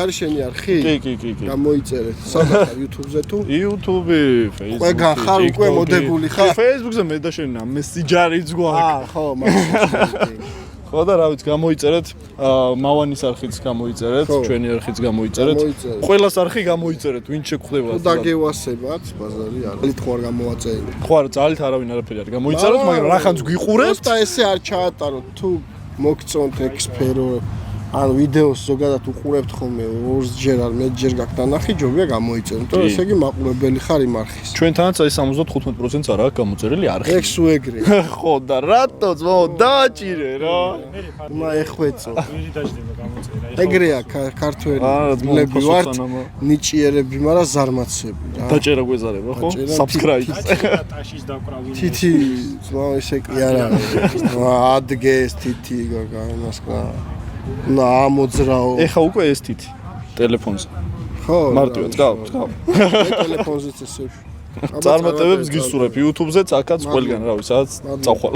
არის შენი არხი? კი. გამოიწერეთ. სადაც YouTube-ზე თუ? YouTube, Facebook. ყველგან ხარ უკვე მოდებული ხარ? Facebook-ზე მე და შენ მესიჯარიც გვაქვს. ხო, მაგას. ხო და რა ვიცი, გამოიწერეთ, მავანის არხიც გამოიწერეთ, ჩვენი არხიც გამოიწერეთ. ყველას არხი გამოიწერეთ, ვინ შეგხვდება. თუ დაგევასებათ, ბაზარი არ. ძალიან ხوار გამოაწერეთ. ხო არა, ძალით არავინ არაფერი არ გამოიწერეთ, მაგრამ რახანს გიყურებთ და ესე არ ჩაატაროთ თუ მოგწონთ ეგ სფერო ან ვიდეოს ზოგადად უყურებთ ხოლმე ორჯერ არ მეჯერ გაქვთ ნახი ჯობია გამოიწეროთ. თუ ესე იგი მაყურებელი ხარ იმ არხის. ჩვენთანაც აი 75%-ს არა აქვს გამოწერილი არხი. ეგ სულ ეგრე. ხო და რატო ძმაო დააჭირე რა. მა ეხვეწო. ეგრეა ქართველები ვართ ნიჭიერები, მაგრამ ზარმაცები რა. დაჭერა გვეზარება ხო? Subscribe. ტაშის დაკრავილი. თითი ძმაო ესე კი არა. ადგეს თითი გაგანას კა. და ამოძრაო. ეხა უკვე ეს თითი ტელეფონზე. ხო. მარტივად გავ. ტელეფონზეც ესე. წარმატებებს გისურვებ YouTube-ზეც, აქაც ყველგან, რავი, სადაც წახვალ.